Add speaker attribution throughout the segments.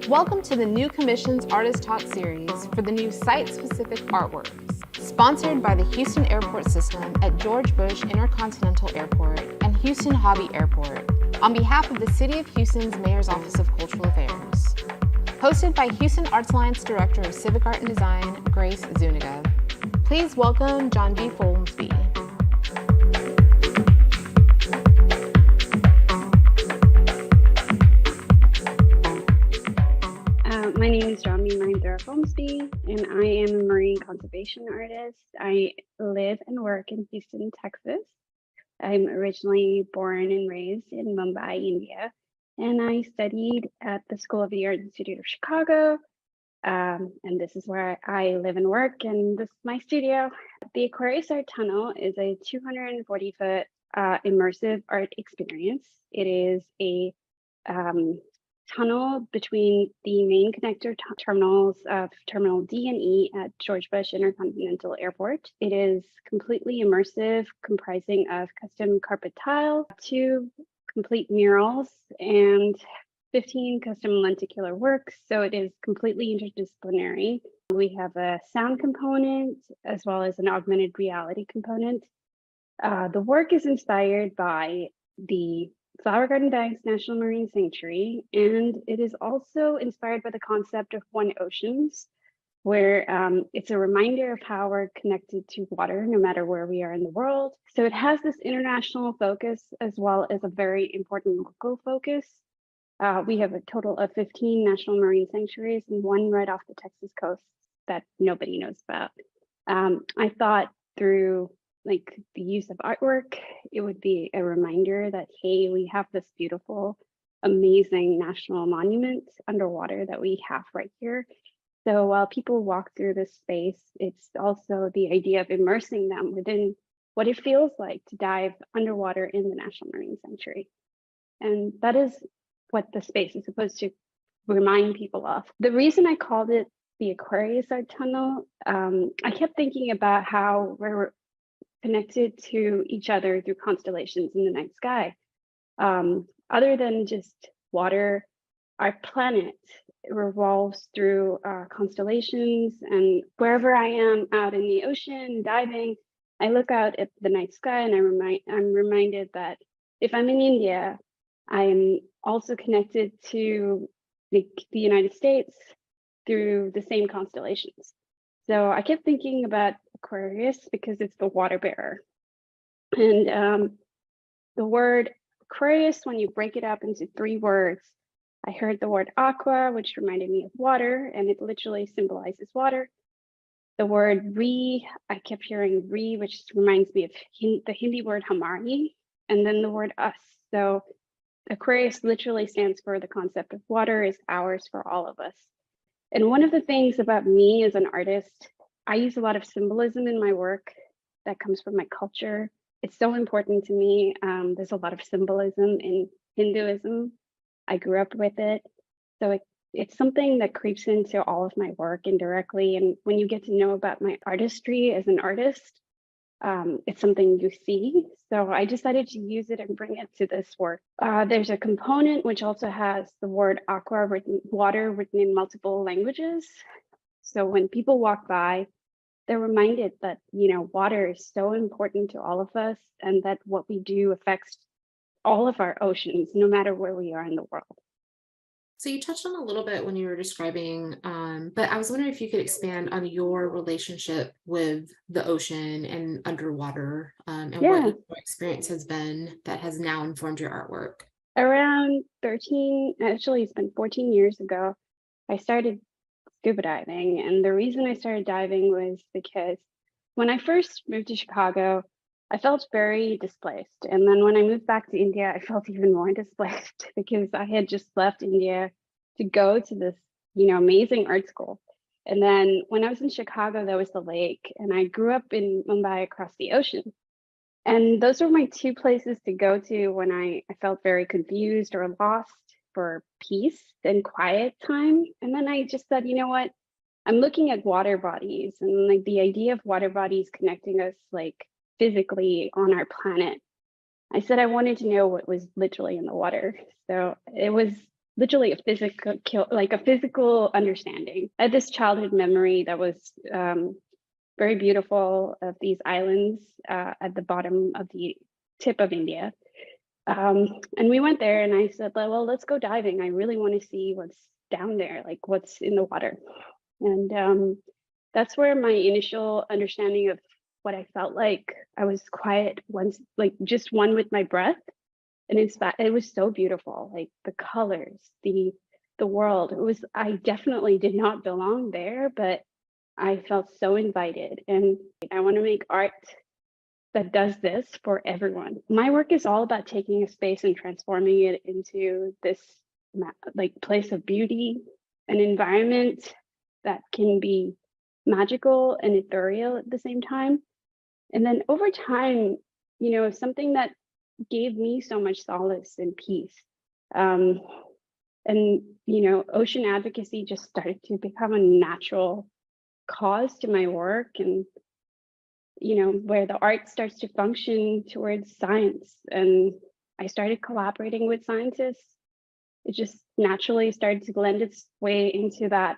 Speaker 1: Welcome to the New Commission's Artist Talk series for the new site-specific artworks, sponsored by the Houston Airport System at George Bush Intercontinental Airport and Houston Hobby Airport, on behalf of the City of Houston's Mayor's Office of Cultural Affairs. Hosted by Houston Arts Alliance Director of Civic Art and Design, Grace Zuniga. Please welcome Janavi Folmsbee.
Speaker 2: My name is Janavi Folmsbee, and I am a marine conservation artist. I live and work in Houston, Texas. I'm originally born and raised in Mumbai, India, and I studied at the School of the Art Institute of Chicago. And this is where I live and work, and this is my studio. The Aquarius Art Tunnel is a 240-foot immersive art experience. It is a tunnel between the main connector terminals of Terminal D and E at George Bush Intercontinental Airport. It is completely immersive, comprising of custom carpet tile, 2 complete murals, and 15 custom lenticular works. So it is completely interdisciplinary. We have a sound component as well as an augmented reality component. The work is inspired by the Flower Garden Banks National Marine Sanctuary, and it is also inspired by the concept of One Oceans, where it's a reminder of how we're connected to water no matter where we are in the world. So it has this international focus as well as a very important local focus. We have a total of 15 national marine sanctuaries and 1 right off the Texas coast that nobody knows about. I thought through the use of artwork, it would be a reminder that, hey, we have this beautiful, amazing national monument underwater that we have right here. So while people walk through this space, it's also the idea of immersing them within what it feels like to dive underwater in the National Marine Sanctuary. And that is what the space is supposed to remind people of. The reason I called it the Aquarius Art Tunnel, I kept thinking about how we're connected to each other through constellations in the night sky. Other than just water, our planet revolves through constellations, and wherever I am out in the ocean diving, I look out at the night sky and I'm reminded that if I'm in India, I'm also connected to the United States through the same constellations. So I kept thinking about Aquarius because it's the water bearer. And the word Aquarius, when you break it up into 3 words, I heard the word aqua, which reminded me of water, and it literally symbolizes water. The word re, I kept hearing re, which reminds me of the Hindi word hamari, and then the word us. So Aquarius literally stands for the concept of water is ours for all of us. And one of the things about me as an artist, I use a lot of symbolism in my work that comes from my culture. It's so important to me. There's a lot of symbolism in Hinduism. I grew up with it. So it's something that creeps into all of my work indirectly. And when you get to know about my artistry as an artist, it's something you see. So I decided to use it and bring it to this work. There's a component which also has the word aqua, water written in multiple languages. So when people walk by, they're reminded that, water is so important to all of us and that what we do affects all of our oceans, no matter where we are in the world.
Speaker 3: So you touched on a little bit when you were describing, but I was wondering if you could expand on your relationship with the ocean and underwater, and what your experience has been that has now informed your artwork.
Speaker 2: Around 13, actually it's been 14 years ago, I started scuba diving. And the reason I started diving was because when I first moved to Chicago, I felt very displaced. And then when I moved back to India, I felt even more displaced because I had just left India to go to this, amazing art school. And then when I was in Chicago, there was the lake, and I grew up in Mumbai across the ocean. And those were my 2 places to go to when I felt very confused or lost for peace and quiet time. And then I just said, you know what? I'm looking at water bodies and the idea of water bodies connecting us physically on our planet. I said I wanted to know what was literally in the water. So it was literally a physical understanding. I had this childhood memory that was very beautiful of these islands at the bottom of the tip of India. And we went there and I said, well, let's go diving. I really want to see what's down there, like what's in the water. And that's where my initial understanding of what I felt like. I was quiet once, like just one with my breath. And it was so beautiful, like the colors, the world. I definitely did not belong there, but I felt so invited. And I want to make art that does this for everyone. My work is all about taking a space and transforming it into this like place of beauty, an environment that can be magical and ethereal at the same time. And then over time, something that gave me so much solace and peace. And ocean advocacy just started to become a natural cause to my work, and where the art starts to function towards science. And I started collaborating with scientists. It just naturally started to blend its way into that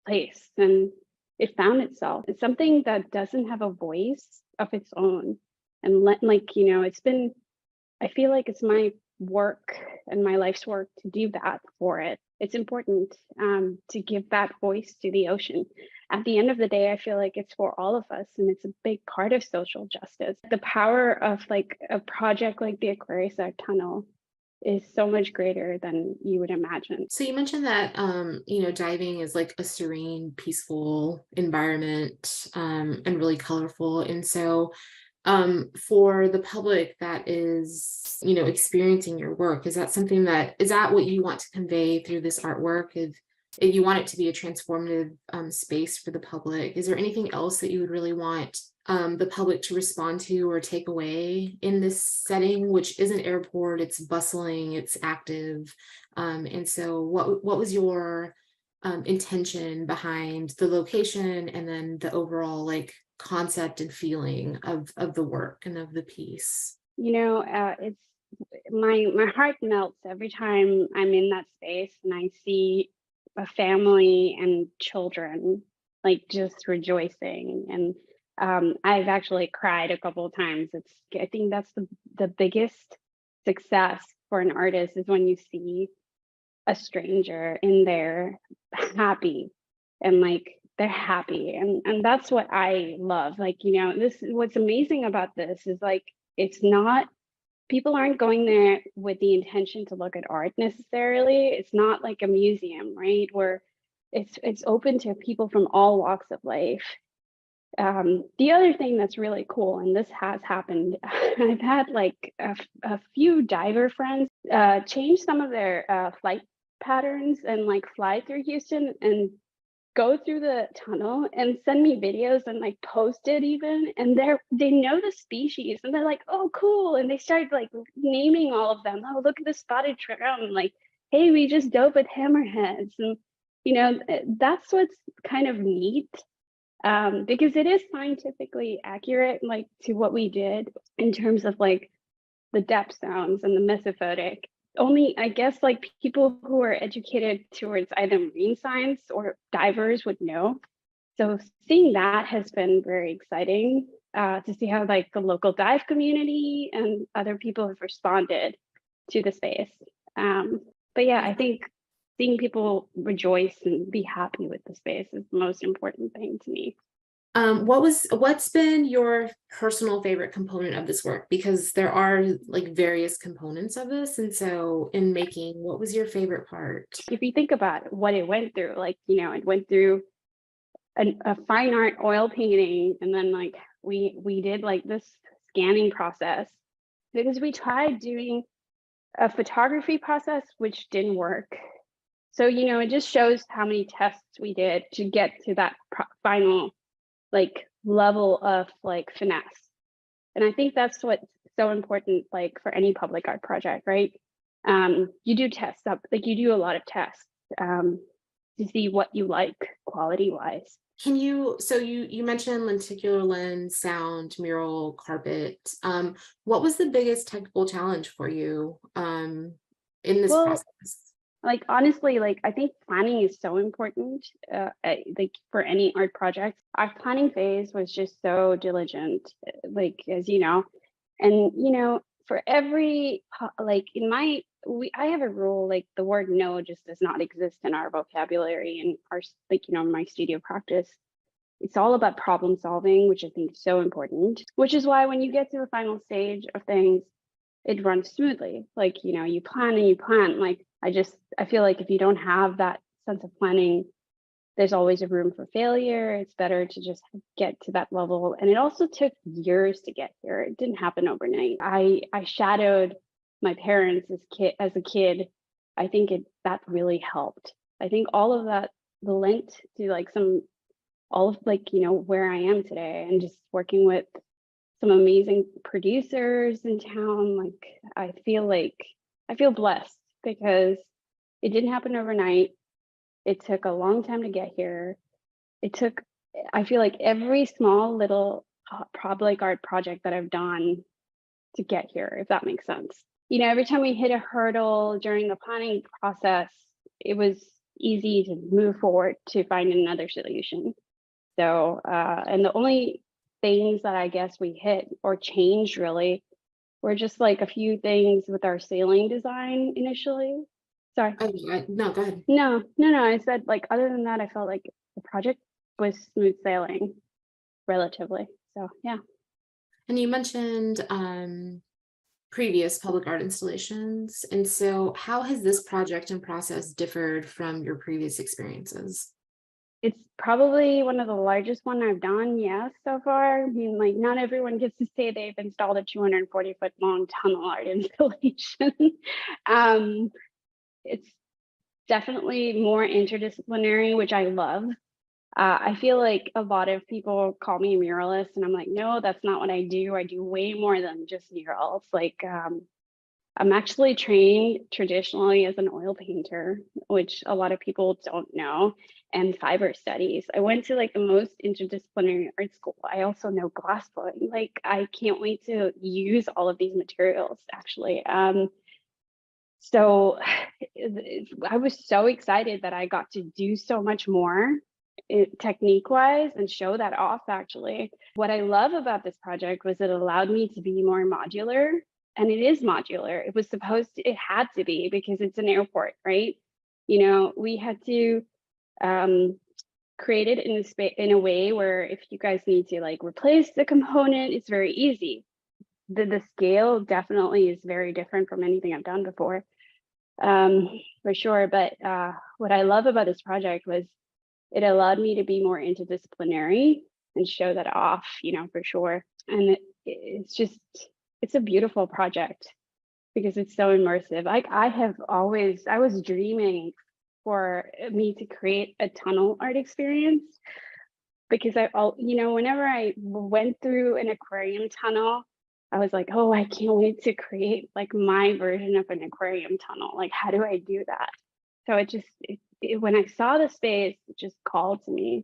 Speaker 2: place, and it found itself. It's something that doesn't have a voice of its own. And I feel like it's my work and my life's work to do that for it. It's important to give that voice to the ocean. At the end of the day, I feel like it's for all of us, and it's a big part of social justice. The power of like a project like the Aquarius Art Tunnel is so much greater than you would imagine.
Speaker 3: So you mentioned that diving is like a serene, peaceful environment, and really colorful. And so for the public that is experiencing your work, is that what you want to convey through this artwork? If you want it to be a transformative space for the public, is there anything else that you would really want the public to respond to or take away in this setting, which is an airport? It's bustling, it's active, and so what was your intention behind the location and then the overall like concept and feeling of the work and of the piece?
Speaker 2: It's my heart melts every time I'm in that space and I see a family and children like just rejoicing. And I've actually cried a couple of times. I think that's the biggest success for an artist, is when you see a stranger in there happy, and like they're happy. And that's what I love. Like, what's amazing about this is like, it's not, people aren't going there with the intention to look at art necessarily. It's not like a museum, right? Where it's open to people from all walks of life. The other thing that's really cool, and this has happened, I've had like a few diver friends change some of their flight patterns and like fly through Houston and go through the tunnel and send me videos and like post it even. And they know the species and they're like, oh, cool. And they started like naming all of them. Oh, look at the spotted trout. Like, hey, we just dove with hammerheads. And, that's what's kind of neat. Because it is scientifically accurate, like to what we did in terms of like the depth zones and the mesophotic. Only, I guess, like people who are educated towards either marine science or divers would know. So seeing that has been very exciting to see how like the local dive community and other people have responded to the space. But yeah, I think seeing people rejoice and be happy with the space is the most important thing to me.
Speaker 3: What's been your personal favorite component of this work? Because there are like various components of this. And so in making, what was your favorite part?
Speaker 2: If you think about what it went through, like, it went through a fine art oil painting, and then like we did like this scanning process, because we tried doing a photography process, which didn't work. So, it just shows how many tests we did to get to that final like level of like finesse. And I think that's what's so important, like for any public art project, right? You do tests up, like you do a lot of tests to see what you like quality wise.
Speaker 3: So you mentioned lenticular lens, sound, mural, carpet. What was the biggest technical challenge for you in this
Speaker 2: Well,
Speaker 3: process?
Speaker 2: like honestly, like I think planning is so important. Like for any art project, our planning phase was just so diligent, like as you know, and for every like in my I have a rule like the word no just does not exist in our vocabulary and our like my studio practice. It's all about problem solving, which I think is so important. Which is why when you get to the final stage of things, it runs smoothly. Like, you plan and you plan. Like, I feel like if you don't have that sense of planning, there's always a room for failure. It's better to just get to that level. And it also took years to get here. It didn't happen overnight. I shadowed my parents as a kid. I think that really helped. I think all of that lent to like all of like, where I am today and just working with some amazing producers in town. Like I feel blessed because it didn't happen overnight. It took a long time to get here. I feel like every small little public art project that I've done to get here, if that makes sense. Every time we hit a hurdle during the planning process, it was easy to move forward to find another solution. So, and the only things that I guess we hit or changed really were just like a few things with our sailing design initially. Sorry.
Speaker 3: Oh, no, go ahead.
Speaker 2: No. I said like other than that, I felt like the project was smooth sailing relatively. So yeah.
Speaker 3: And you mentioned previous public art installations. And so how has this project and process differed from your previous experiences?
Speaker 2: It's probably one of the largest one I've done, yes, so far. I mean, like not everyone gets to say they've installed a 240-foot long tunnel art installation. It's definitely more interdisciplinary, which I love. I feel like a lot of people call me a muralist, and I'm like, no, that's not what I do. I do way more than just murals. Like, I'm actually trained traditionally as an oil painter, which a lot of people don't know, and fiber studies. I went to like the most interdisciplinary art school. I also know glass blowing. Like, I can't wait to use all of these materials, actually. So I was so excited that I got to do so much more technique wise and show that off actually. What I love about this project was it allowed me to be more modular, and it is modular. It had to be because it's an airport, right? We had to create it in a way where if you guys need to like replace the component, it's very easy. The scale definitely is very different from anything I've done before, for sure. But what I love about this project was it allowed me to be more interdisciplinary and show that off, for sure. And it's a beautiful project because it's so immersive. Like I was dreaming for me to create a tunnel art experience because whenever I went through an aquarium tunnel, I was like, oh, I can't wait to create like my version of an aquarium tunnel. Like, how do I do that? So when I saw the space, it just called to me.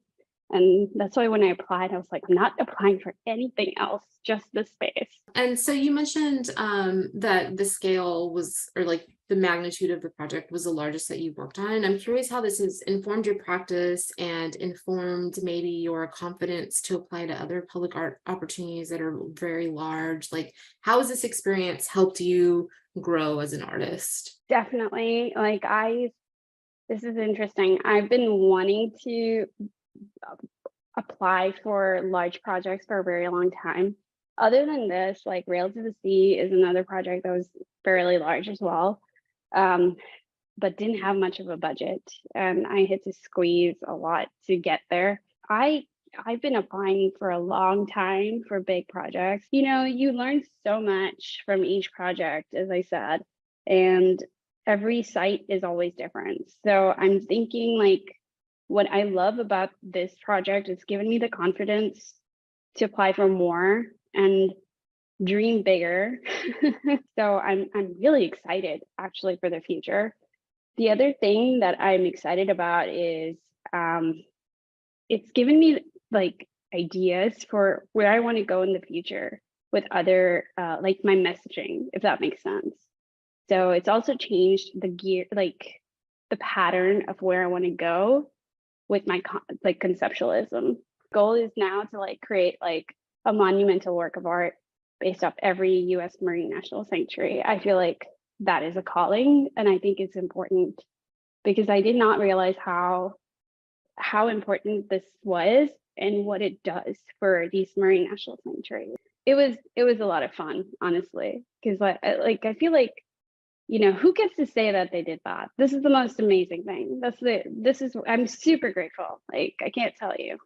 Speaker 2: And that's why when I applied, I was like, I'm not applying for anything else, just the space.
Speaker 3: And so you mentioned that the scale was, or like the magnitude of the project was the largest that you've worked on. And I'm curious how this has informed your practice and informed maybe your confidence to apply to other public art opportunities that are very large. Like, how has this experience helped you grow as an artist?
Speaker 2: Definitely. This is interesting. I've been wanting to apply for large projects for a very long time. Other than this, like Rail to the Sea is another project that was fairly large as well, but didn't have much of a budget, and I had to squeeze a lot to get there. I've been applying for a long time for big projects. You learn so much from each project, as I said, and every site is always different. So I'm thinking like what I love about this project is giving me the confidence to apply for more and dream bigger. So I'm really excited actually for the future. The other thing that I'm excited about is it's given me like ideas for where I want to go in the future with other like my messaging, if that makes sense. So it's also changed the gear, like the pattern of where I want to go with my like conceptualism. Goal is now to like create like a monumental work of art based off every US Marine National Sanctuary. I feel like that is a calling, and I think it's important because I did not realize how important this was and what it does for these marine national sanctuaries. It was a lot of fun, honestly, because I feel like, you know, who gets to say that they did that? This is the most amazing thing. I'm super grateful. Like, I can't tell you.